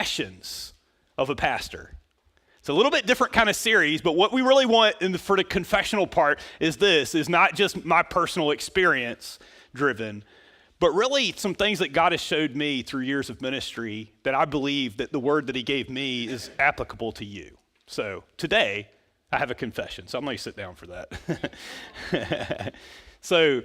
confessions of a pastor. It's a little bit different kind of series, but what we really want for the confessional part is not just my personal experience driven, but really some things that God has showed me through years of ministry that I believe that the word that he gave me is applicable to you. So today I have a confession, so I'm going to sit down for that. So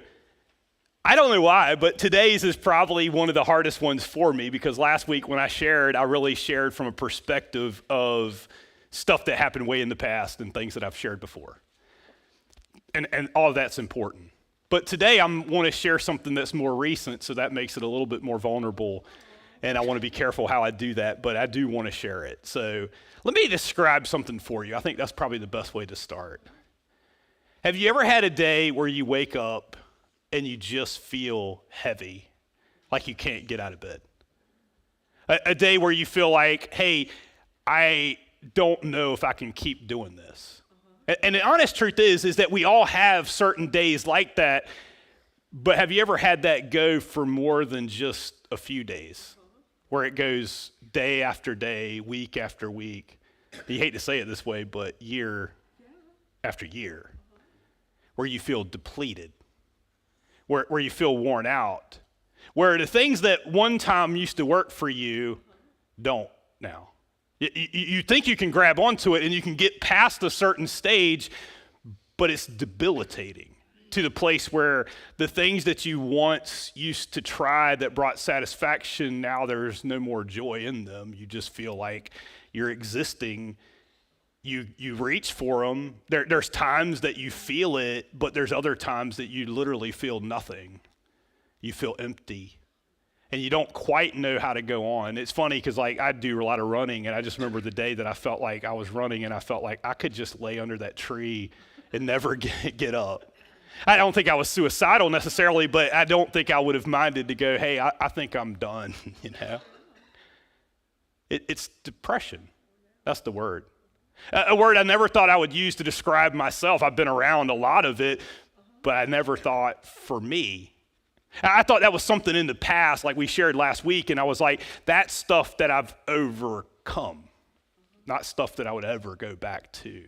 I don't know why, but today's is probably one of the hardest ones for me because last week when I really shared from a perspective of stuff that happened way in the past and things that I've shared before. And all of that's important. But today I want to share something that's more recent, so that makes it a little bit more vulnerable. And I want to be careful how I do that, but I do want to share it. So let me describe something for you. I think that's probably the best way to start. Have you ever had a day where you wake up and you just feel heavy, like you can't get out of bed? A day where you feel like, hey, I don't know if I can keep doing this. And the honest truth is that we all have certain days like that, but have you ever had that go for more than just a few days, where it goes day after day, week after week? You hate to say it this way, but year after year, where you feel depleted, where you feel worn out, where the things that one time used to work for you don't now. You think you can grab onto it and you can get past a certain stage, but it's debilitating to the place where the things that you once used to try that brought satisfaction, now there's no more joy in them. You just feel like you're existing. You reach for them. There's times that you feel it, but there's other times that you literally feel nothing. You feel empty, and you don't quite know how to go on. It's funny because I do a lot of running, and I just remember the day that I felt like I was running, and I felt like I could just lay under that tree and never get up. I don't think I was suicidal necessarily, but I don't think I would have minded to go, hey, I think I'm done, you know? It's depression. That's the word. A word I never thought I would use to describe myself. I've been around a lot of it, but I never thought for me. I thought that was something in the past, like we shared last week, and I was like, that's stuff that I've overcome, not stuff that I would ever go back to.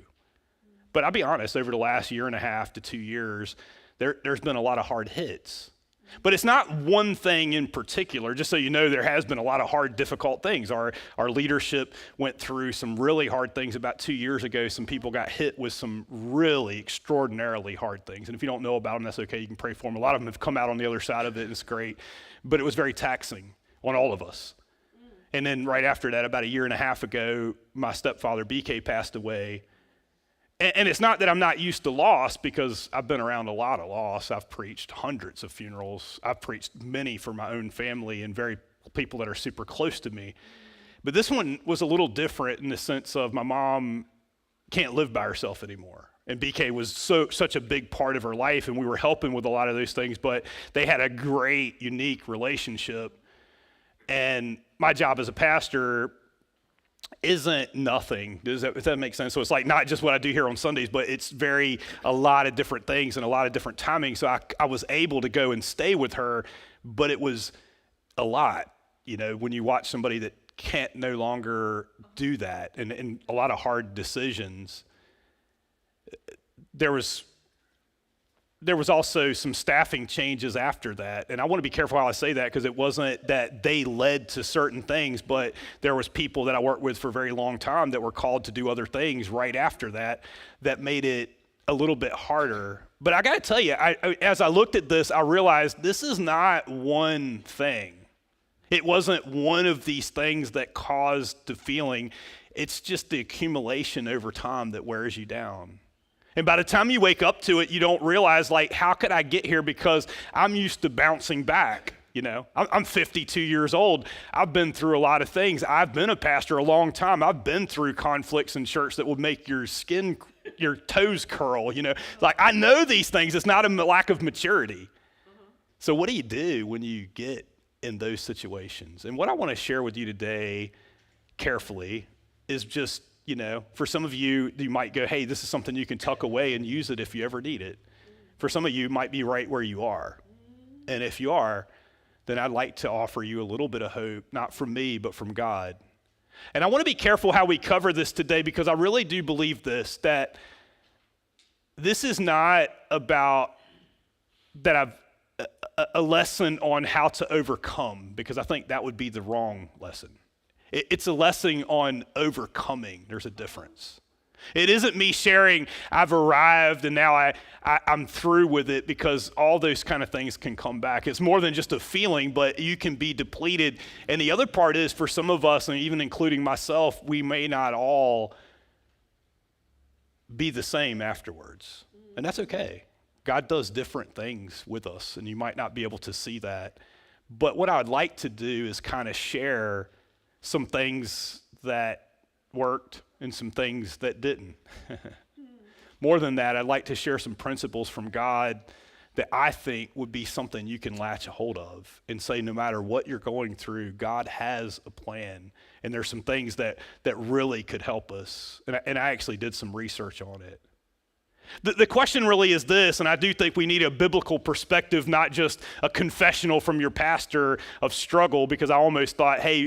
But I'll be honest, over the last 1.5 to 2 years, there's been a lot of hard hits. But it's not one thing in particular. Just so you know, there has been a lot of hard, difficult things. Our leadership went through some really hard things about 2 years ago. Some people got hit with some really extraordinarily hard things. And if you don't know about them, that's okay. You can pray for them. A lot of them have come out on the other side of it, and it's great. But it was very taxing on all of us. And then right after that, about 1.5 years ago, my stepfather, BK, passed away. And it's not that I'm not used to loss, because I've been around a lot of loss. I've preached hundreds of funerals. I've preached many for my own family and people that are super close to me. But this one was a little different in the sense of my mom can't live by herself anymore. And BK was such a big part of her life, and we were helping with a lot of those things, but they had a great, unique relationship. And my job as a pastor isn't nothing. Does that make sense? So it's like not just what I do here on Sundays, but it's a lot of different things and a lot of different timing. So I was able to go and stay with her, but it was a lot, you know, when you watch somebody that can't no longer do that and a lot of hard decisions. There was also some staffing changes after that. And I want to be careful how I say that, because it wasn't that they led to certain things, but there was people that I worked with for a very long time that were called to do other things right after that made it a little bit harder. But I got to tell you, as I looked at this, I realized this is not one thing. It wasn't one of these things that caused the feeling. It's just the accumulation over time that wears you down. And by the time you wake up to it, you don't realize, like, how could I get here? Because I'm used to bouncing back, you know. I'm 52 years old. I've been through a lot of things. I've been a pastor a long time. I've been through conflicts in church that would make your toes curl, you know. Like, I know these things. It's not a lack of maturity. So what do you do when you get in those situations? And what I want to share with you today carefully is just, you know, for some of you, you might go, hey, this is something you can tuck away and use it if you ever need it. For some of you, it might be right where you are. And if you are, then I'd like to offer you a little bit of hope, not from me, but from God. And I want to be careful how we cover this today because I really do believe this, that this is not about a lesson on how to overcome, because I think that would be the wrong lesson. It's a lesson on overcoming. There's a difference. It isn't me sharing, I've arrived and now I'm through with it, because all those kind of things can come back. It's more than just a feeling, but you can be depleted. And the other part is, for some of us, and even including myself, we may not all be the same afterwards. And that's okay. God does different things with us, and you might not be able to see that. But what I would like to do is kind of share some things that worked and some things that didn't. More than that, I'd like to share some principles from God that I think would be something you can latch a hold of and say, no matter what you're going through, God has a plan. And there's some things that really could help us. And I actually did some research on it. The question really is this, and I do think we need a biblical perspective, not just a confessional from your pastor of struggle, because I almost thought, hey,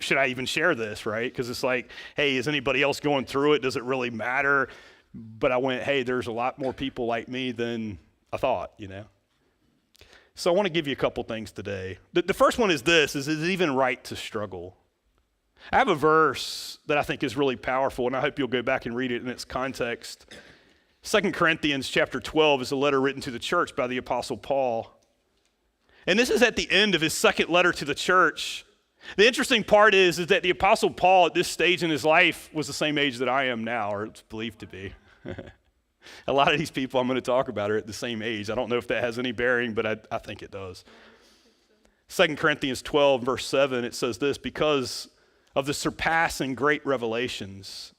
should I even share this, right? Because it's like, hey, is anybody else going through it? Does it really matter? But I went, hey, there's a lot more people like me than I thought, So I want to give you a couple things today. The first one is this, is it even right to struggle? I have a verse that I think is really powerful, and I hope you'll go back and read it in its context. 2 Corinthians chapter 12 is a letter written to the church by the Apostle Paul. And this is at the end of his second letter to the church. The interesting part is that the Apostle Paul at this stage in his life was the same age that I am now, or it's believed to be. A lot of these people I'm going to talk about are at the same age. I don't know if that has any bearing, but I think it does. 2 Corinthians 12, verse 7, it says this: because of the surpassing great revelations,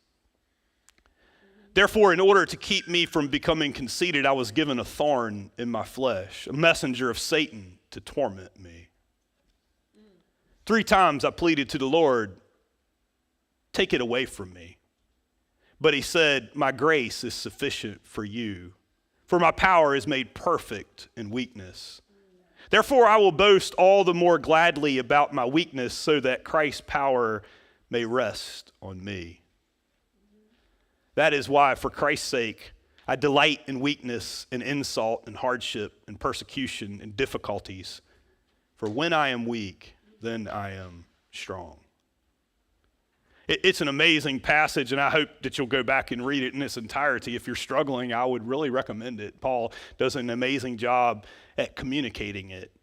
therefore, in order to keep me from becoming conceited, I was given a thorn in my flesh, a messenger of Satan to torment me. 3 times I pleaded to the Lord, take it away from me. But he said, my grace is sufficient for you, for my power is made perfect in weakness. Therefore, I will boast all the more gladly about my weakness, so that Christ's power may rest on me. That is why, for Christ's sake, I delight in weakness and insult and hardship and persecution and difficulties. For when I am weak, then I am strong. It's an amazing passage, and I hope that you'll go back and read it in its entirety. If you're struggling, I would really recommend it. Paul does an amazing job at communicating it.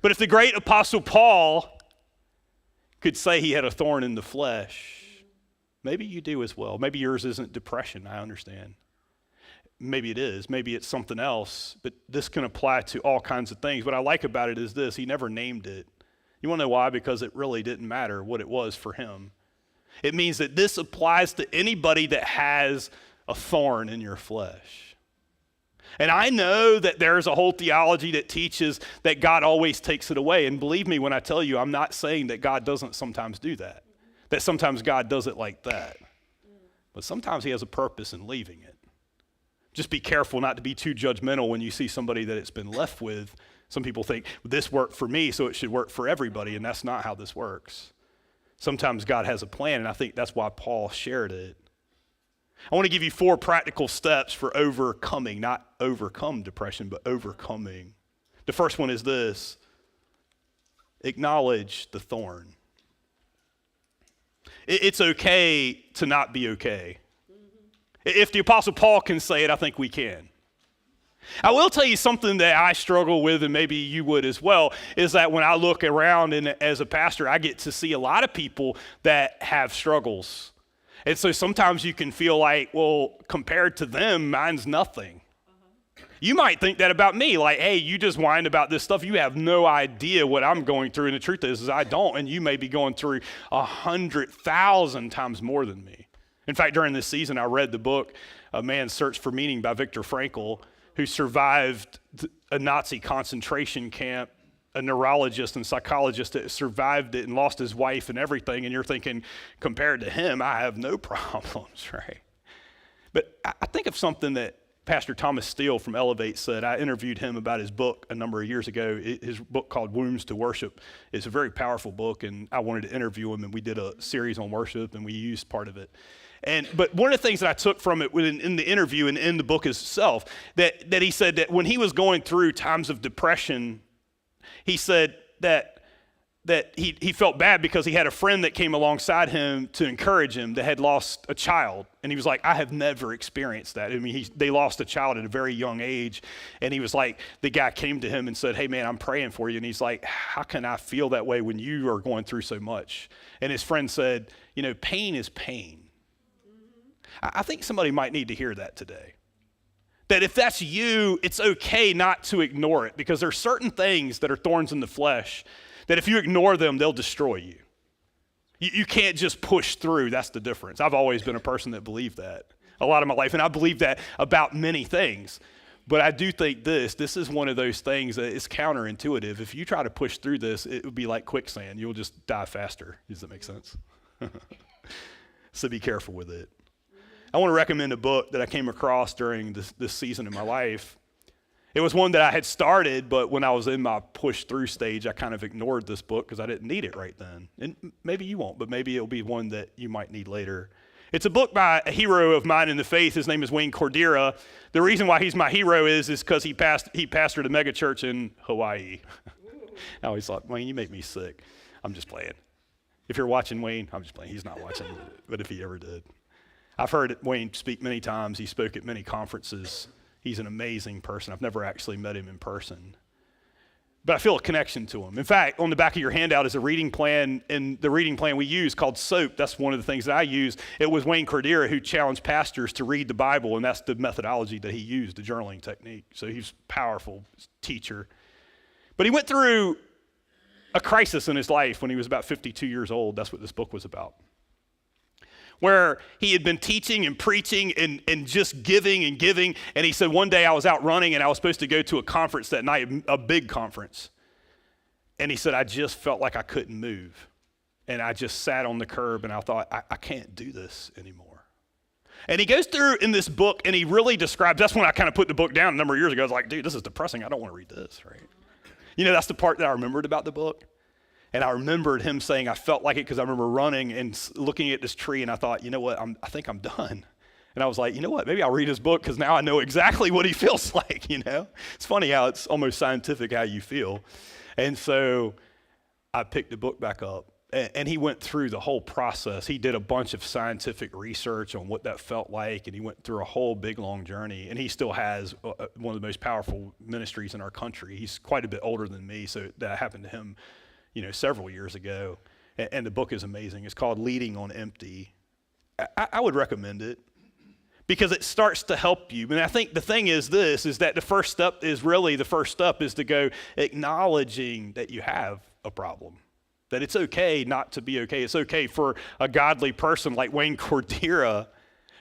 But if the great Apostle Paul could say he had a thorn in the flesh, maybe you do as well. Maybe yours isn't depression, I understand. Maybe it is. Maybe it's something else. But this can apply to all kinds of things. What I like about it is this: he never named it. You want to know why? Because it really didn't matter what it was for him. It means that this applies to anybody that has a thorn in your flesh. And I know that there's a whole theology that teaches that God always takes it away. And believe me when I tell you, I'm not saying that God doesn't sometimes do that. That sometimes God does it like that. But sometimes he has a purpose in leaving it. Just be careful not to be too judgmental when you see somebody that it's been left with. Some people think, this worked for me, so it should work for everybody, and that's not how this works. Sometimes God has a plan, and I think that's why Paul shared it. I want to give you 4 practical steps for overcoming, not overcome depression, but overcoming. The first one is this: acknowledge the thorn. It's okay to not be okay. If the Apostle Paul can say it, I think we can. I will tell you something that I struggle with, and maybe you would as well, is that when I look around and as a pastor, I get to see a lot of people that have struggles. And so sometimes you can feel like, well, compared to them, mine's nothing. You might think that about me, like, hey, you just whine about this stuff. You have no idea what I'm going through. And the truth is I don't, and you may be going through 100,000 times more than me. In fact, during this season, I read the book, A Man's Search for Meaning by Viktor Frankl, who survived a Nazi concentration camp, a neurologist and psychologist that survived it and lost his wife and everything. And you're thinking, compared to him, I have no problems, right? But I think of something that Pastor Thomas Steele from Elevate said, I interviewed him about his book a number of years ago. His book called Wombs to Worship is a very powerful book, and I wanted to interview him, and we did a series on worship, and we used part of it. But one of the things that I took from it in the interview and in the book itself, that he said that when he was going through times of depression, he said that he felt bad because he had a friend that came alongside him to encourage him that had lost a child. And he was like, I have never experienced that. I mean, they lost a child at a very young age. And he was like, the guy came to him and said, hey man, I'm praying for you. And he's like, how can I feel that way when you are going through so much? And his friend said, pain is pain. I think somebody might need to hear that today. That if that's you, it's okay not to ignore it, because there are certain things that are thorns in the flesh that if you ignore them, they'll destroy you. You can't just push through. That's the difference. I've always been a person that believed that a lot of my life, and I believe that about many things. But I do think this is one of those things that is counterintuitive. If you try to push through this, it would be like quicksand. You'll just die faster. Does that make sense? So be careful with it. I want to recommend a book that I came across during this season in my life. It was one that I had started, but when I was in my push through stage, I kind of ignored this book because I didn't need it right then. And maybe you won't, but maybe it'll be one that you might need later. It's a book by a hero of mine in the faith. His name is Wayne Cordeira. The reason why he's my hero is because he pastored a mega church in Hawaii. I always thought, Wayne, you make me sick. I'm just playing. If you're watching Wayne, I'm just playing. He's not watching, but if he ever did. I've heard Wayne speak many times. He spoke at many conferences. He's an amazing person. I've never actually met him in person, but I feel a connection to him. In fact, on the back of your handout is a reading plan, and the reading plan we use called SOAP. That's one of the things that I use. It was Wayne Cordeira who challenged pastors to read the Bible, and that's the methodology that he used, the journaling technique. So he's a powerful teacher. But he went through a crisis in his life when he was about 52 years old. That's what this book was about, where he had been teaching and preaching and just giving and giving. And he said, one day I was out running and I was supposed to go to a conference that night, a big conference. And he said, I just felt like I couldn't move. And I just sat on the curb and I thought, I can't do this anymore. And he goes through in this book and he really describes, that's when I kind of put the book down a number of years ago. I was like, dude, this is depressing. I don't want to read this, right? That's the part that I remembered about the book. And I remembered him saying, I felt like it because I remember running and looking at this tree and I thought, you know what, I think I'm done. And I was like, you know what, maybe I'll read his book because now I know exactly what he feels like, It's funny how it's almost scientific how you feel. And so I picked the book back up and he went through the whole process. He did a bunch of scientific research on what that felt like, and he went through a whole big, long journey. And he still has one of the most powerful ministries in our country. He's quite a bit older than me, so that happened to him several years ago, and the book is amazing. It's called Leading on Empty. I would recommend it because it starts to help you. And I think the thing is that the first step is to go acknowledging that you have a problem, that it's okay not to be okay. It's okay for a godly person like Wayne Cordeira,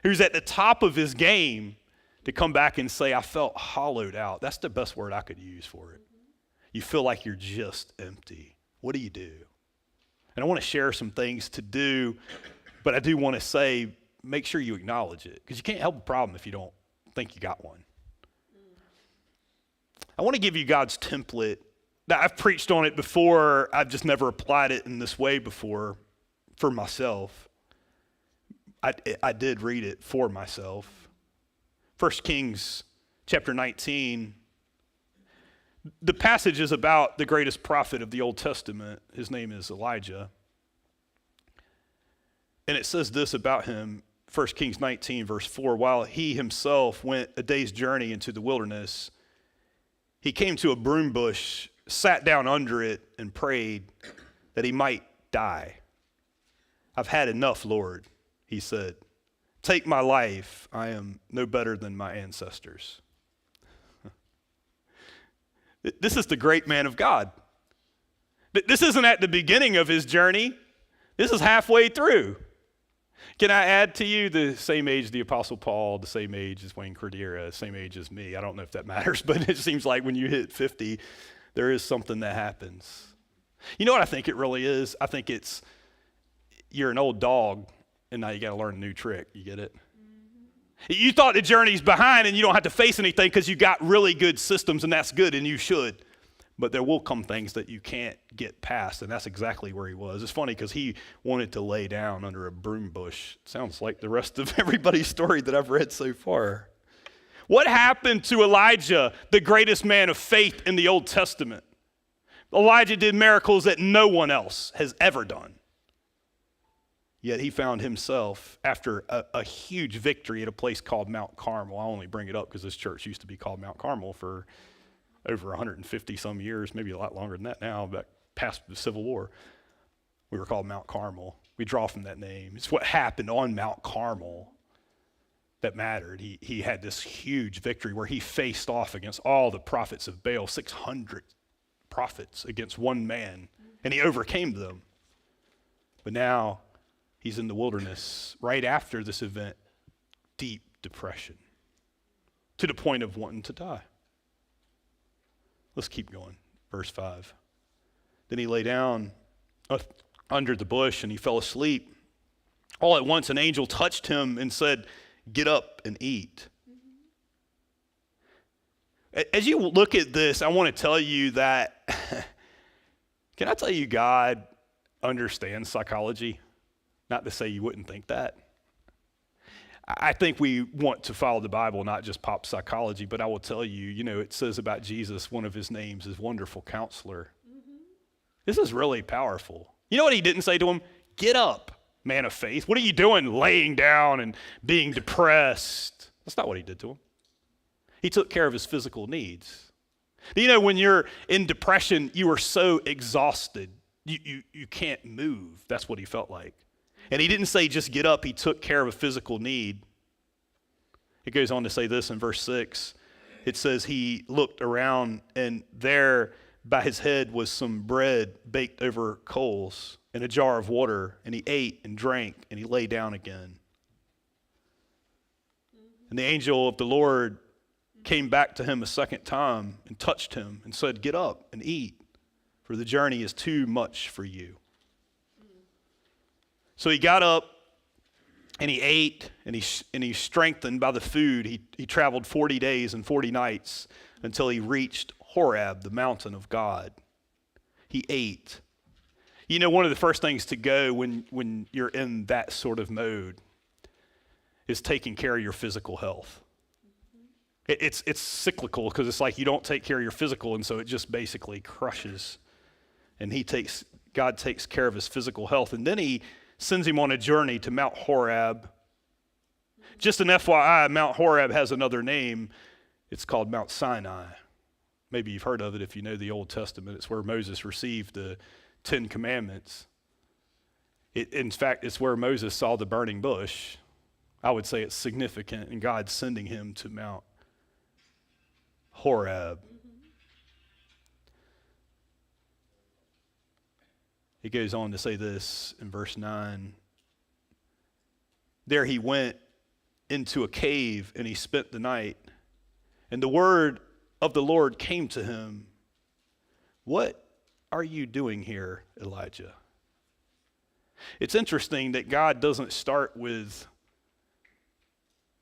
who's at the top of his game, to come back and say, I felt hollowed out. That's the best word I could use for it. You feel like you're just empty. What do you do? And I want to share some things to do, but I do want to say, make sure you acknowledge it, because you can't help a problem if you don't think you got one. I want to give you God's template. Now, I've preached on it before. I've just never applied it in this way before for myself. I did read it for myself. 1 Kings chapter 19. The passage is about the greatest prophet of the Old Testament. His name is Elijah. And it says this about him, 1 Kings 19, verse 4, while he himself went a day's journey into the wilderness, he came to a broom bush, sat down under it, and prayed that he might die. I've had enough, Lord, he said. Take my life. I am no better than my ancestors. This is the great man of God. This isn't at the beginning of his journey. This is halfway through. Can I add to you the same age the Apostle Paul, the same age as Wayne Cordeira, the same age as me? I don't know if that matters, but it seems like when you hit 50, there is something that happens. You know what I think it really is? I think it's you're an old dog, and now you got to learn a new trick. You get it? You thought the journey's behind and you don't have to face anything because you got really good systems, and that's good, and you should. But there will come things that you can't get past, and that's exactly where he was. It's funny because he wanted to lay down under a broom bush. Sounds like the rest of everybody's story that I've read so far. What happened to Elijah, the greatest man of faith in the Old Testament? Elijah did miracles that no one else has ever done. Yet he found himself, after a huge victory at a place called Mount Carmel. I only bring it up because this church used to be called Mount Carmel for over 150 some years, maybe a lot longer than that now, back past the Civil War. We were called Mount Carmel. We draw from that name. It's what happened on Mount Carmel that mattered. He had this huge victory where he faced off against all the prophets of Baal, 600 prophets against one man, and he overcame them. But now he's in the wilderness right after this event, deep depression, to the point of wanting to die. Let's keep going. Verse 5. Then he lay down under the bush and he fell asleep. All at once an angel touched him and said, "Get up and eat." As you look at this, I want to tell you that, can I tell you God understands psychology? Not to say you wouldn't think that. I think we want to follow the Bible, not just pop psychology, but I will tell you, it says about Jesus, one of his names is Wonderful Counselor. Mm-hmm. This is really powerful. You know what he didn't say to him? Get up, man of faith. What are you doing laying down and being depressed? That's not what he did to him. He took care of his physical needs. When you're in depression, you are so exhausted, you can't move. That's what he felt like. And he didn't say just get up, he took care of a physical need. It goes on to say this in verse 6. It says he looked around and there by his head was some bread baked over coals and a jar of water, and he ate and drank and he lay down again. And the angel of the Lord came back to him a second time and touched him and said, "Get up and eat, for the journey is too much for you." So he got up and he ate and he strengthened by the food. He traveled 40 days and 40 nights until he reached Horeb, the mountain of God. He ate. One of the first things to go when you're in that sort of mode is taking care of your physical health. It's cyclical because it's like you don't take care of your physical, and so it just basically crushes. And God takes care of his physical health, and then he sends him on a journey to Mount Horeb. Just an FYI, Mount Horeb has another name. It's called Mount Sinai. Maybe you've heard of it if you know the Old Testament. It's where Moses received the 10 Commandments. In fact, it's where Moses saw the burning bush. I would say it's significant in God sending him to Mount Horeb. It goes on to say this in verse 9. There he went into a cave and he spent the night. And the word of the Lord came to him. "What are you doing here, Elijah?" It's interesting that God doesn't start with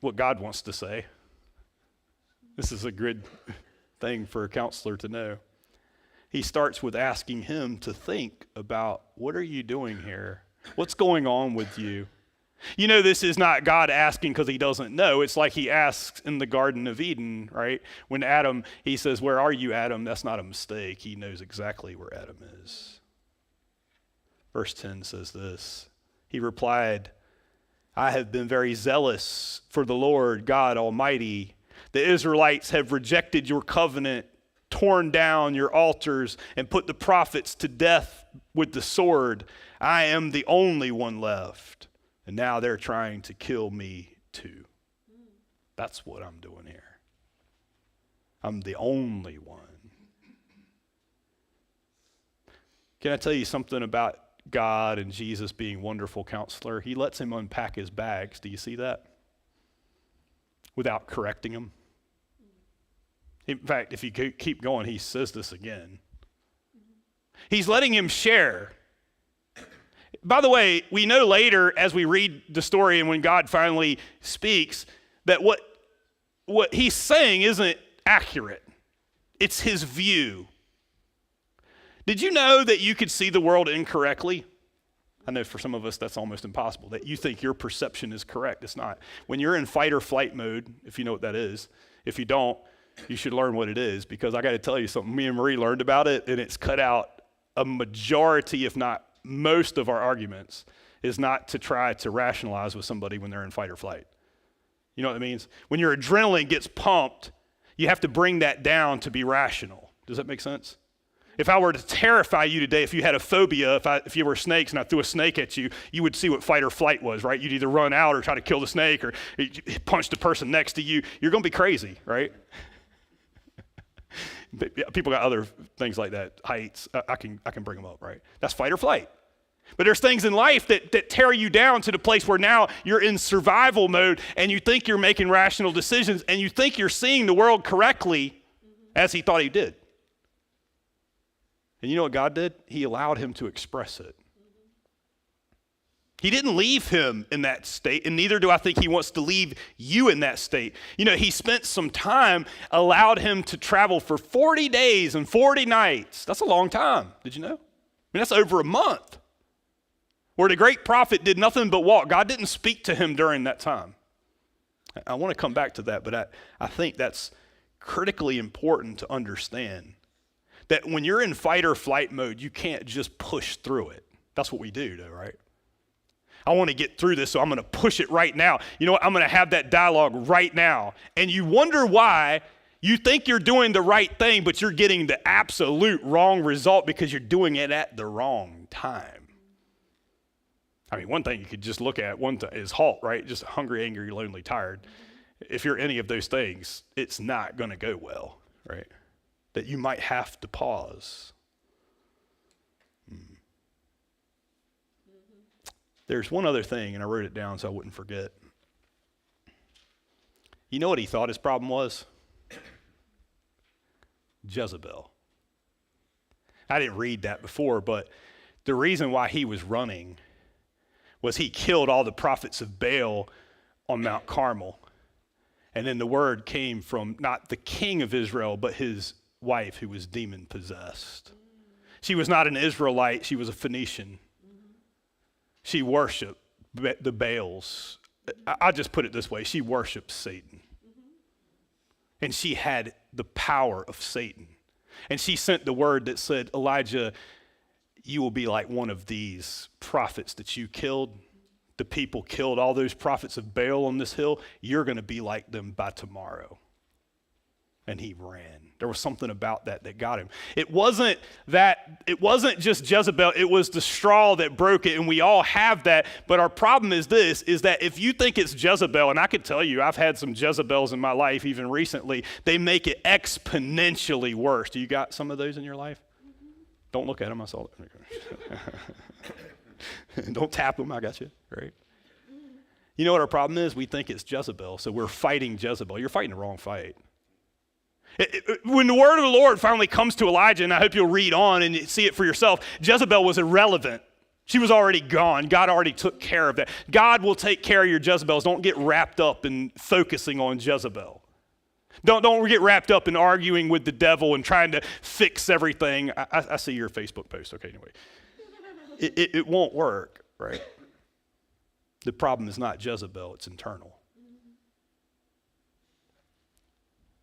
what God wants to say. This is a good thing for a counselor to know. He starts with asking him to think about, what are you doing here? What's going on with you? This is not God asking because he doesn't know. It's like he asks in the Garden of Eden, right? When Adam, he says, "Where are you, Adam?" That's not a mistake. He knows exactly where Adam is. Verse 10 says this. He replied, "I have been very zealous for the Lord God Almighty. The Israelites have rejected your covenant, torn down your altars, and put the prophets to death with the sword. I am the only one left, and now they're trying to kill me too." That's what I'm doing here. I'm the only one. Can I tell you something about God and Jesus being Wonderful Counselor? He lets him unpack his bags. Do you see that? Without correcting him. In fact, if you keep going, he says this again. He's letting him share. By the way, we know later as we read the story and when God finally speaks, that what he's saying isn't accurate. It's his view. Did you know that you could see the world incorrectly? I know for some of us that's almost impossible, that you think your perception is correct. It's not. When you're in fight or flight mode, if you know what that is, if you don't, you should learn what it is, because I got to tell you something. Me and Marie learned about it, and it's cut out a majority, if not most of our arguments, is not to try to rationalize with somebody when they're in fight or flight. You know what it means? When your adrenaline gets pumped, you have to bring that down to be rational. Does that make sense? If I were to terrify you today, if you had a phobia, if you were snakes and I threw a snake at you, you would see what fight or flight was, right? You'd either run out or try to kill the snake or punch the person next to you. You're going to be crazy, right? People got other things like that, heights. I can bring them up, right? That's fight or flight. But there's things in life that tear you down to the place where now you're in survival mode and you think you're making rational decisions and you think you're seeing the world correctly as he thought he did. And you know what God did? He allowed him to express it. He didn't leave him in that state, and neither do I think he wants to leave you in that state. You know, he spent some time, allowed him to travel for 40 days and 40 nights. That's a long time. Did you know? I mean, that's over a month. Where the great prophet did nothing but walk. God didn't speak to him during that time. I want to come back to that, but I think that's critically important to understand. That when you're in fight or flight mode, you can't just push through it. That's what we do, though, right? I want to get through this, so I'm going to push it right now. You know what? I'm going to have that dialogue right now. And you wonder why you think you're doing the right thing, but you're getting the absolute wrong result because you're doing it at the wrong time. I mean, one thing you could just look at is halt, right? Just hungry, angry, lonely, tired. If you're any of those things, it's not going to go well, right? That you might have to pause. There's one other thing, and I wrote it down so I wouldn't forget. You know what he thought his problem was? Jezebel. I didn't read that before, but the reason why he was running was he killed all the prophets of Baal on Mount Carmel. And then the word came from not the king of Israel, but his wife who was demon possessed. She was not an Israelite, she was a Phoenician. She worshiped the Baals. I'll just put it this way, she worshiped Satan. And she had the power of Satan. And she sent the word that said, Elijah, you will be like one of these prophets that you killed. The people killed all those prophets of Baal on this hill. You're going to be like them by tomorrow. And he ran. There was something about that got him. It wasn't just Jezebel, it was the straw that broke it, and we all have that. But our problem is this, is that if you think it's Jezebel, and I could tell you, I've had some Jezebels in my life even recently, they make it exponentially worse. Do you got some of those in your life? Don't look at them, I saw it. Don't tap them, I got you, right? You know what our problem is? We think it's Jezebel, so we're fighting Jezebel. You're fighting the wrong fight. When the word of the Lord finally comes to Elijah, and I hope you'll read on and see it for yourself, Jezebel was irrelevant. She was already gone. God already took care of that. God will take care of your Jezebels. Don't get wrapped up in focusing on Jezebel. Don't get wrapped up in arguing with the devil and trying to fix everything. I see your Facebook post. Okay, anyway. It won't work, right? The problem is not Jezebel, it's internal.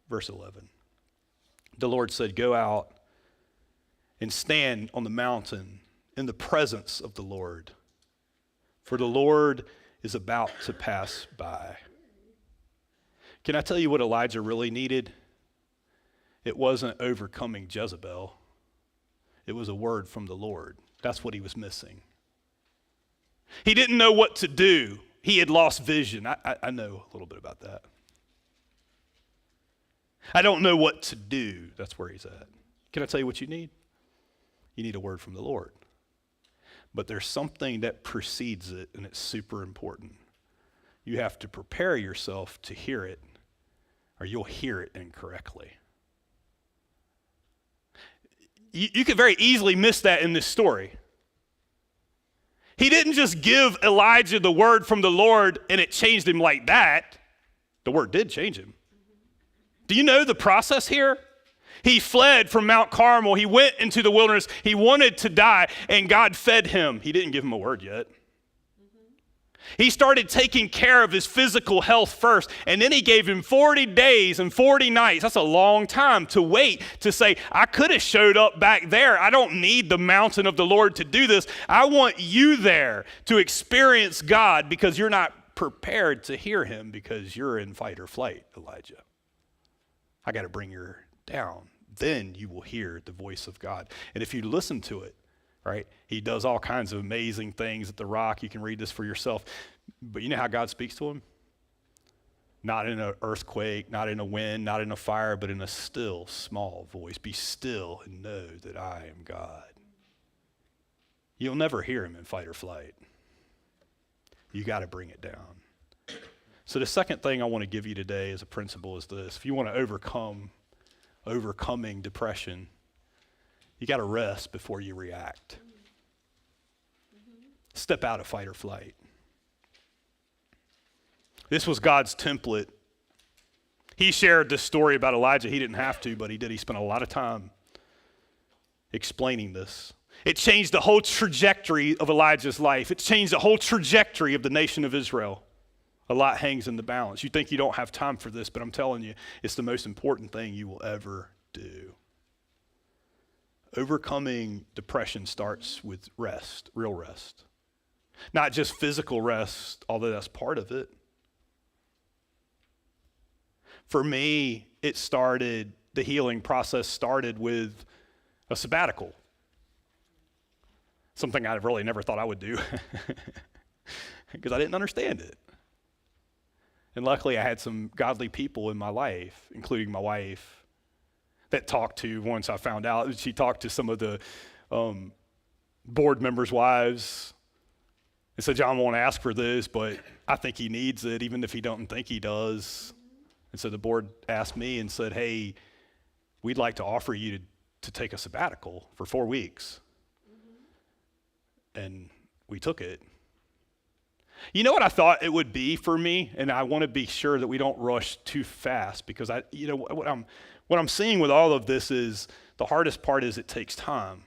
Verse 11. The Lord said, go out and stand on the mountain in the presence of the Lord, for the Lord is about to pass by. Can I tell you what Elijah really needed? It wasn't overcoming Jezebel. It was a word from the Lord. That's what he was missing. He didn't know what to do. He had lost vision. I know a little bit about that. I don't know what to do. That's where he's at. Can I tell you what you need? You need a word from the Lord. But there's something that precedes it, and it's super important. You have to prepare yourself to hear it, or you'll hear it incorrectly. You could very easily miss that in this story. He didn't just give Elijah the word from the Lord, and it changed him like that. The word did change him. Do you know the process here? He fled from Mount Carmel. He went into the wilderness. He wanted to die, and God fed him. He didn't give him a word yet. He started taking care of his physical health first, and then he gave him 40 days and 40 nights. That's a long time to wait to say, I could have showed up back there. I don't need the mountain of the Lord to do this. I want you there to experience God because you're not prepared to hear him because you're in fight or flight, Elijah. I got to bring you down. Then you will hear the voice of God. And if you listen to it, right? He does all kinds of amazing things at the rock. You can read this for yourself. But you know how God speaks to him? Not in an earthquake, not in a wind, not in a fire, but in a still, small voice. Be still and know that I am God. You'll never hear him in fight or flight. You got to bring it down. So the second thing I want to give you today as a principle is this. If you want to overcoming depression, you got to rest before you react. Step out of fight or flight. This was God's template. He shared this story about Elijah. He didn't have to, but he did. He spent a lot of time explaining this. It changed the whole trajectory of Elijah's life. It changed the whole trajectory of the nation of Israel. A lot hangs in the balance. You think you don't have time for this, but I'm telling you, it's the most important thing you will ever do. Overcoming depression starts with rest, real rest. Not just physical rest, although that's part of it. For me, the healing process started with a sabbatical. Something I really never thought I would do because I didn't understand it. And luckily I had some godly people in my life, including my wife, that talked to, once I found out, she talked to some of the board members' wives and said, John won't ask for this, but I think he needs it, even if he don't think he does. And so the board asked me and said, hey, we'd like to offer you to take a sabbatical for 4 weeks. And we took it. You know what I thought it would be for me? And I want to be sure that we don't rush too fast because what I'm seeing with all of this is the hardest part is it takes time.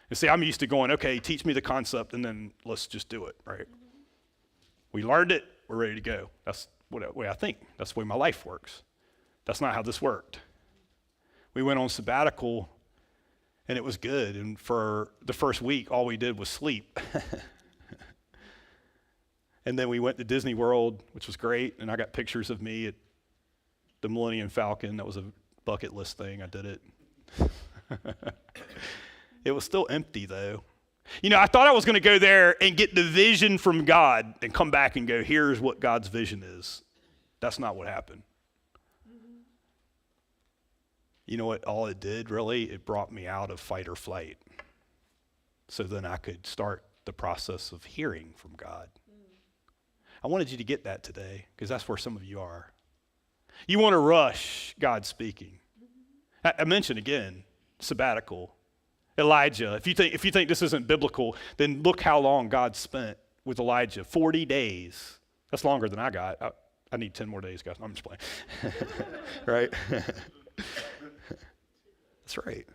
And see, I'm used to going, okay, teach me the concept and then let's just do it, right? We learned it, we're ready to go. That's the way I think. That's the way my life works. That's not how this worked. We went on sabbatical and it was good. And for the first week, all we did was sleep. And then we went to Disney World, which was great. And I got pictures of me at the Millennium Falcon. That was a bucket list thing. I did it. It was still empty though. I thought I was going to go there and get the vision from God and come back and go, here's what God's vision is. That's not what happened. You know what all it did really? It brought me out of fight or flight. So then I could start the process of hearing from God. I wanted you to get that today because that's where some of you are. You want to rush God speaking. I mentioned again, sabbatical. Elijah, if you think this isn't biblical, then look how long God spent with Elijah, 40 days. That's longer than I got. I need 10 more days, guys. I'm just playing. Right? That's right.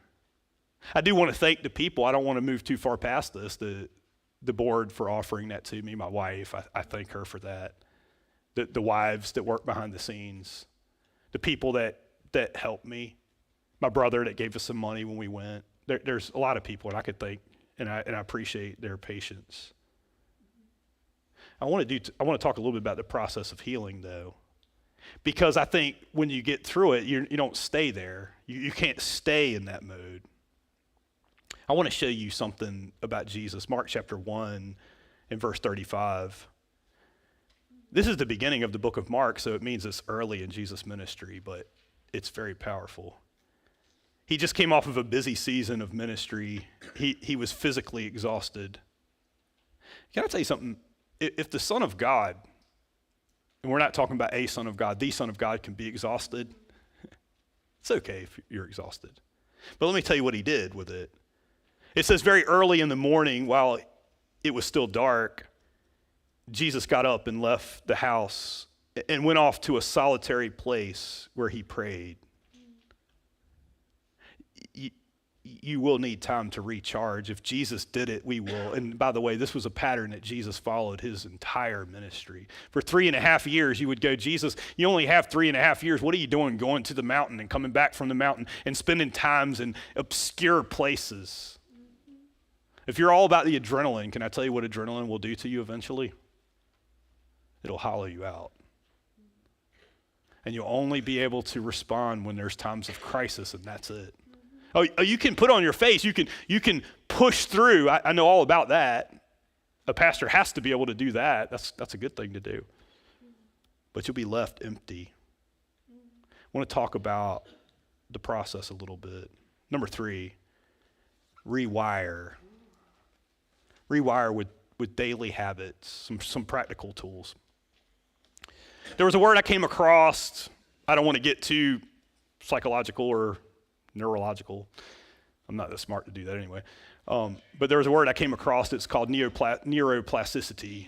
I do want to thank the people. I don't want to move too far past this. The board for offering that to me, my wife, I thank her for that. The wives that work behind the scenes, the people that helped me, my brother that gave us some money when we went. There's a lot of people, and I could thank, and I appreciate their patience. I want to talk a little bit about the process of healing, though, because I think when you get through it, you don't stay there. You can't stay in that mode. I want to show you something about Jesus. Mark chapter 1 and verse 35. This is the beginning of the book of Mark, so it means it's early in Jesus' ministry, but it's very powerful. He just came off of a busy season of ministry. He was physically exhausted. Can I tell you something? If the Son of God, and we're not talking about a Son of God, the Son of God can be exhausted, it's okay if you're exhausted. But let me tell you what he did with it. It says very early in the morning, while it was still dark, Jesus got up and left the house and went off to a solitary place where he prayed. You will need time to recharge. If Jesus did it, we will. And by the way, this was a pattern that Jesus followed his entire ministry. For 3.5 years, you would go, Jesus, you only have 3.5 years. What are you doing going to the mountain and coming back from the mountain and spending times in obscure places? If you're all about the adrenaline, can I tell you what adrenaline will do to you eventually? It'll hollow you out. And you'll only be able to respond when there's times of crisis, and that's it. Oh, you can put on your face. You can push through. I know all about that. A pastor has to be able to do that. That's a good thing to do. But you'll be left empty. I want to talk about the process a little bit. Number 3, rewire. Rewire with daily habits, some practical tools. There was a word I came across. I don't want to get too psychological or neurological. I'm not that smart to do that anyway. But there was a word I came across that's called neuroplasticity.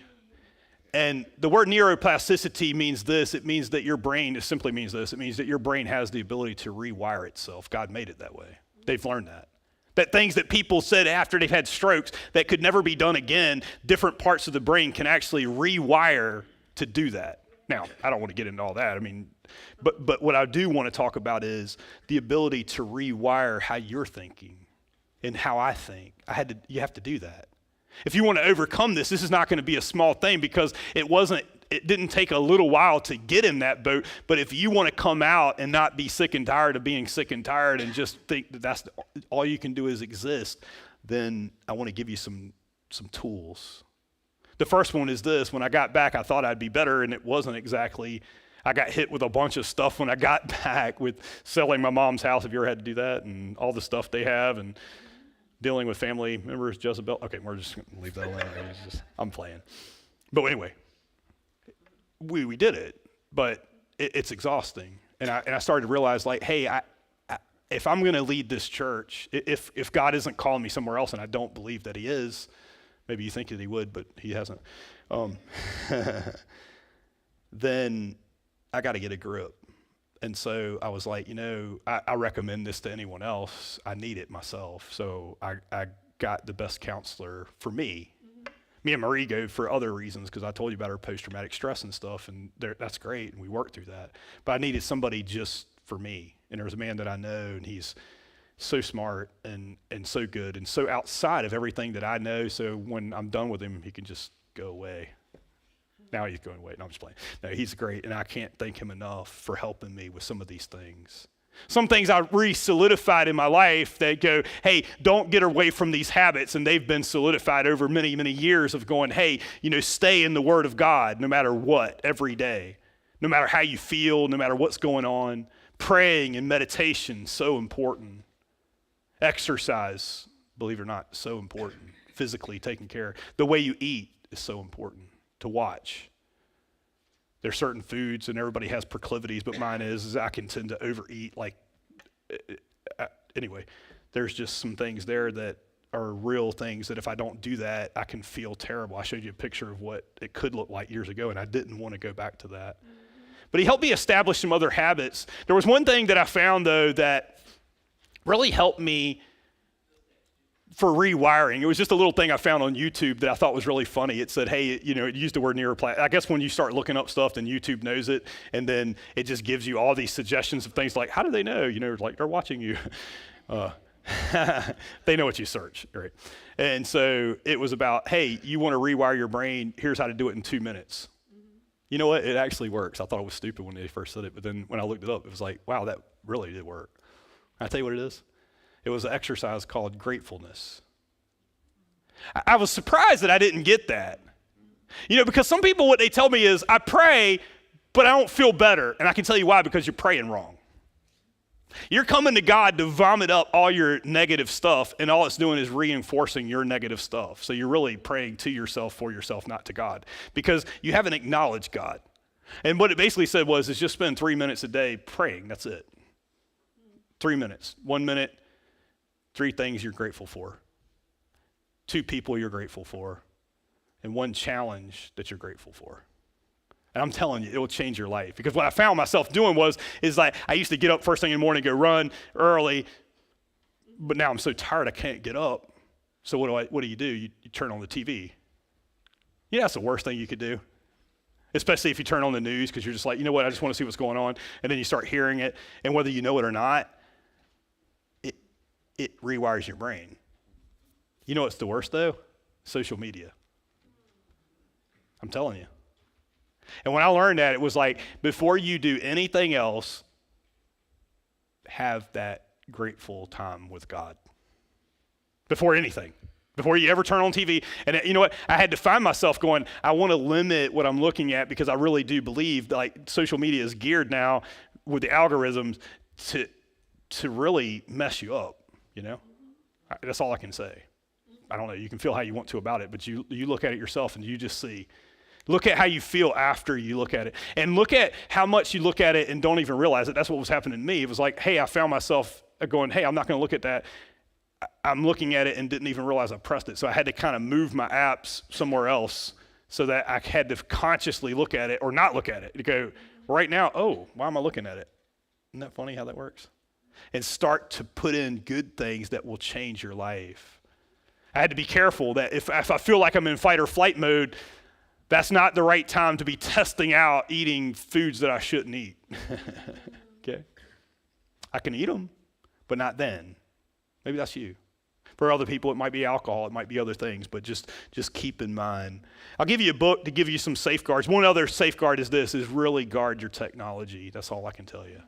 And the word neuroplasticity means this. It means that your brain, it simply means this. It means that your brain has the ability to rewire itself. God made it that way. They've learned that. That things that people said after they've had strokes that could never be done again, different parts of the brain can actually rewire to do that. Now, I don't want to get into all that. I mean, but what I do want to talk about is the ability to rewire how you're thinking and how I think. You have to do that. If you want to overcome this is not going to be a small thing because it didn't take a little while to get in that boat. But if you want to come out and not be sick and tired of being sick and tired and just think that that's all you can do is exist, then I want to give you some tools. The first one is this. When I got back, I thought I'd be better, and it wasn't exactly. I got hit with a bunch of stuff when I got back with selling my mom's house. Have you ever had to do that? And all the stuff they have and dealing with family members, Jezebel. Okay, we're just going to leave that alone. I'm playing. But anyway, we did it, but it's exhausting. And I started to realize, like, hey, if I'm going to lead this church, if God isn't calling me somewhere else, and I don't believe that he is, maybe you think that he would, but he hasn't. Then I got to get a grip. And so I was like, I recommend this to anyone else. I need it myself. So I got the best counselor for me. Mm-hmm. Me and Marie go for other reasons because I told you about her post-traumatic stress and stuff, and that's great, and we worked through that. But I needed somebody just for me. And there's a man that I know, and he's so smart and so good and so outside of everything that I know. So when I'm done with him, he can just go away. Now he's going away. No, I'm just playing. No, he's great, and I can't thank him enough for helping me with some of these things. Some things I re-solidified in my life that go, hey, don't get away from these habits, and they've been solidified over many, many years of going, hey, stay in the Word of God no matter what, every day. No matter how you feel, no matter what's going on. Praying and meditation, so important. Exercise, believe it or not, so important. Physically taking care. The way you eat is so important to watch. There's certain foods, and everybody has proclivities, but mine is I can tend to overeat. Anyway, there's just some things there that are real things that if I don't do that, I can feel terrible. I showed you a picture of what it could look like years ago, and I didn't want to go back to that. Mm-hmm. But he helped me establish some other habits. There was one thing that I found, though, that really helped me for rewiring. It was just a little thing I found on YouTube that I thought was really funny. It said, hey, it used the word neuroplasticity. I guess when you start looking up stuff, then YouTube knows it, and then it just gives you all these suggestions of things like, how do they know? Like they're watching you. They know what you search, right? And so it was about, hey, you want to rewire your brain, here's how to do it in 2 minutes. You know what? It actually works. I thought it was stupid when they first said it, but then when I looked it up, it was like, wow, that really did work. Can I tell you what it is? It was an exercise called gratefulness. I was surprised that I didn't get that. Because some people, what they tell me is, I pray, but I don't feel better. And I can tell you why, because you're praying wrong. You're coming to God to vomit up all your negative stuff, and all it's doing is reinforcing your negative stuff. So you're really praying to yourself, for yourself, not to God, because you haven't acknowledged God. And what it basically said is just spend 3 minutes a day praying. That's it. 3 minutes. 1 minute, 3 things you're grateful for. 2 people you're grateful for. And 1 challenge that you're grateful for. And I'm telling you, it will change your life. Because what I found myself doing is like, I used to get up first thing in the morning, go run early, but now I'm so tired I can't get up. So what do? You turn on the TV. Yeah, that's the worst thing you could do. Especially if you turn on the news, because you're just like, you know what, I just want to see what's going on. And then you start hearing it, and whether you know it or not, it rewires your brain. You know what's the worst though? Social media. I'm telling you. And when I learned that, it was like, before you do anything else, have that grateful time with God. Before anything. Before you ever turn on TV. And you know what? I had to find myself going, I want to limit what I'm looking at, because I really do believe like social media is geared now with the algorithms to really mess you up, you know? That's all I can say. I don't know. You can feel how you want to about it, but you look at it yourself and you just see. Look at how you feel after you look at it. And look at how much you look at it and don't even realize it. That's what was happening to me. It was like, hey, I found myself going, hey, I'm not going to look at that. I'm looking at it and didn't even realize I pressed it. So I had to kind of move my apps somewhere else so that I had to consciously look at it or not look at it. To go, right now, oh, why am I looking at it? Isn't that funny how that works? And start to put in good things that will change your life. I had to be careful that if I feel like I'm in fight or flight mode, that's not the right time to be testing out eating foods that I shouldn't eat. Okay? I can eat them, but not then. Maybe that's you. For other people, it might be alcohol, it might be other things, but just keep in mind. I'll give you a book to give you some safeguards. One other safeguard is this, is really guard your technology. That's all I can tell you.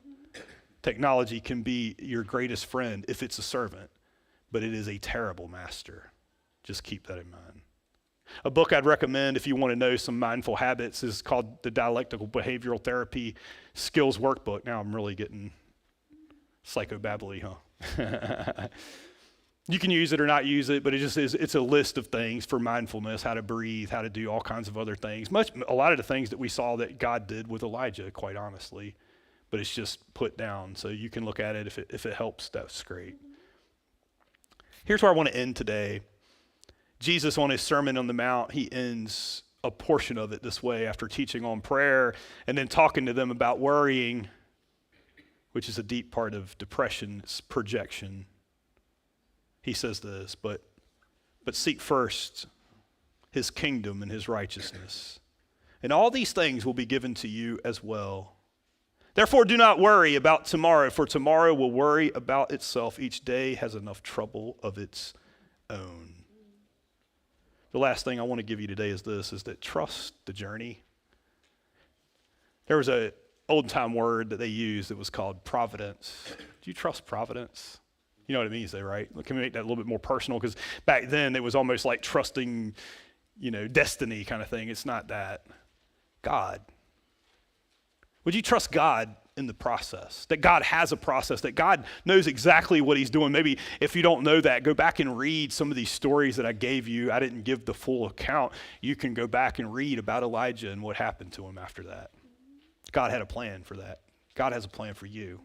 Technology can be your greatest friend if it's a servant, but it is a terrible master. Just keep that in mind. A book I'd recommend if you want to know some mindful habits is called The Dialectical Behavioral Therapy Skills Workbook. Now I'm really getting psychobabbly, huh? You can use it or not use it, but it's a list of things for mindfulness, how to breathe, how to do all kinds of other things. A lot of the things that we saw that God did with Elijah, quite honestly, but it's just put down. So you can look at it. If it helps, that's great. Here's where I want to end today. Jesus, on his Sermon on the Mount, he ends a portion of it this way after teaching on prayer and then talking to them about worrying, which is a deep part of depression, it's projection. He says this, but seek first his kingdom and his righteousness, and all these things will be given to you as well. Therefore, do not worry about tomorrow, for tomorrow will worry about itself. Each day has enough trouble of its own. The last thing I want to give you today is this, is that trust the journey. There was an old-time word that they used that was called providence. Do you trust providence? You know what it means though, right? Can we make that a little bit more personal? Because back then it was almost like trusting, destiny kind of thing. It's not that. God. Would you trust God in the process? That God has a process, that God knows exactly what he's doing. Maybe if you don't know that, go back and read some of these stories that I gave you. I didn't give the full account. You can go back and read about Elijah and what happened to him after that. God had a plan for that. God has a plan for you.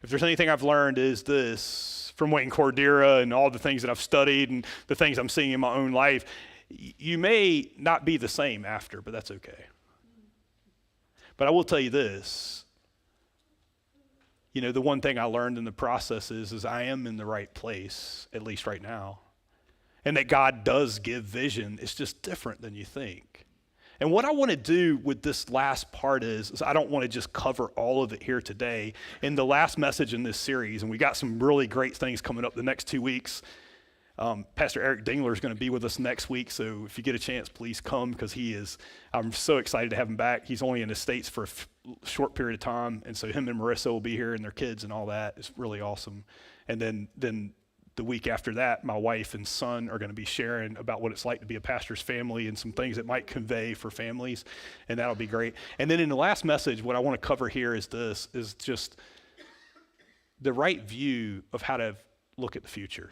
If there's anything I've learned is this, from Wayne Cordera and all the things that I've studied and the things I'm seeing in my own life, you may not be the same after, but that's okay. But I will tell you this, the one thing I learned in the process is I am in the right place, at least right now. And that God does give vision. It's just different than you think. And what I want to do with this last part is I don't want to just cover all of it here today. In the last message in this series, and we got some really great things coming up the next 2 weeks. Pastor Eric Dingler is going to be with us next week, so if you get a chance, please come, because I'm so excited to have him back. He's only in the States for a short period of time, and so him and Marissa will be here, and their kids and all that. It's really awesome. And then the week after that, my wife and son are going to be sharing about what it's like to be a pastor's family and some things that might convey for families, and that'll be great. And then in the last message, what I want to cover here is just the right view of how to look at the future.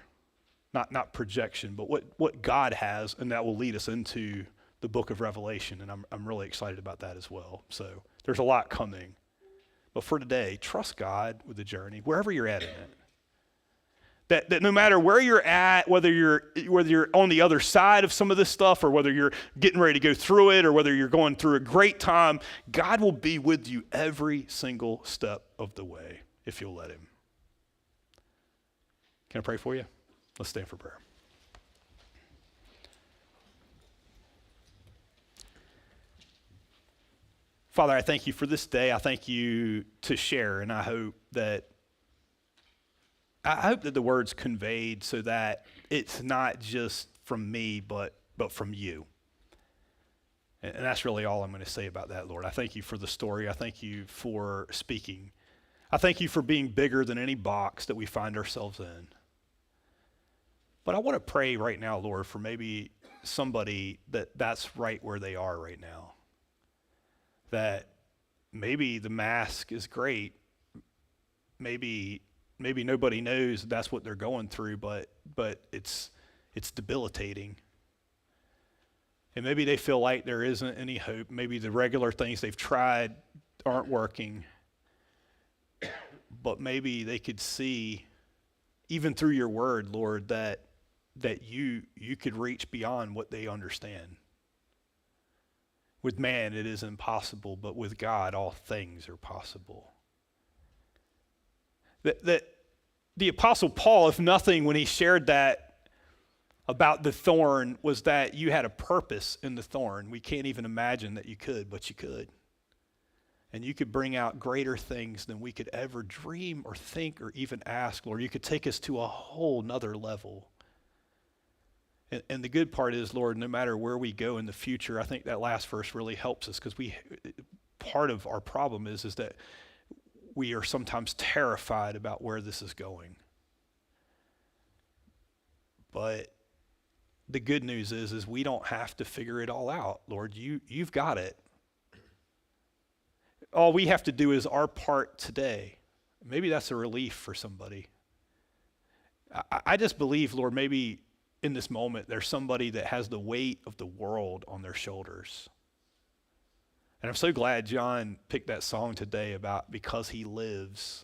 Not projection, but what God has, and that will lead us into the book of Revelation, and I'm really excited about that as well. So there's a lot coming. But for today, trust God with the journey, wherever you're at in it. That no matter where you're at, whether you're on the other side of some of this stuff, or whether you're getting ready to go through it, or whether you're going through a great time, God will be with you every single step of the way if you'll let him. Can I pray for you? Let's stand for prayer. Father, I thank you for this day. I thank you to share, and I hope that the word's conveyed so that it's not just from me, but from you. And that's really all I'm going to say about that, Lord. I thank you for the story. I thank you for speaking. I thank you for being bigger than any box that we find ourselves in. But I want to pray right now, Lord, for maybe somebody that's right where they are right now. That maybe the mask is great. Maybe nobody knows that's what they're going through, but it's debilitating. And maybe they feel like there isn't any hope. Maybe the regular things they've tried aren't working. But maybe they could see, even through your word, Lord, that you could reach beyond what they understand. With man, it is impossible, but with God, all things are possible. That the Apostle Paul, if nothing, when he shared that about the thorn, was that you had a purpose in the thorn. We can't even imagine that you could, but you could. And you could bring out greater things than we could ever dream or think or even ask, Lord. You could take us to a whole nother level. And the good part is, Lord, no matter where we go in the future, I think that last verse really helps us, because part of our problem is that we are sometimes terrified about where this is going. But the good news is we don't have to figure it all out, Lord. You've got it. All we have to do is our part today. Maybe that's a relief for somebody. I just believe, Lord, maybe in this moment there's somebody that has the weight of the world on their shoulders. And I'm so glad John picked that song today about because he lives,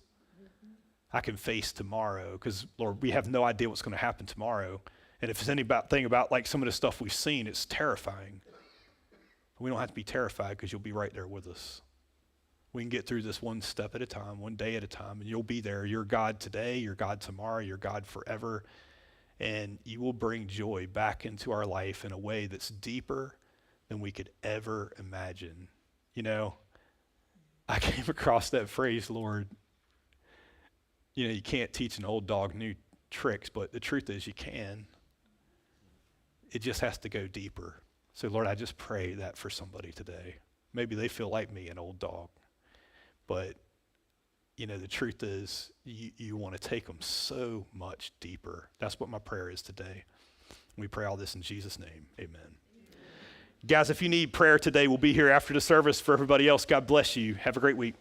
I can face tomorrow. Because, Lord, we have no idea what's going to happen tomorrow. And if it's anything about like some of the stuff we've seen, it's terrifying. But we don't have to be terrified, because you'll be right there with us. We can get through this one step at a time, one day at a time, and you'll be there. You're God today, you're God tomorrow, you're God forever. And you will bring joy back into our life in a way that's deeper than we could ever imagine. You know, I came across that phrase, Lord, you can't teach an old dog new tricks, but the truth is you can. It just has to go deeper. So, Lord, I just pray that for somebody today. Maybe they feel like me, an old dog. But, the truth is you want to take them so much deeper. That's what my prayer is today. We pray all this in Jesus' name. Amen. Guys, if you need prayer today, we'll be here after the service. For everybody else, God bless you. Have a great week.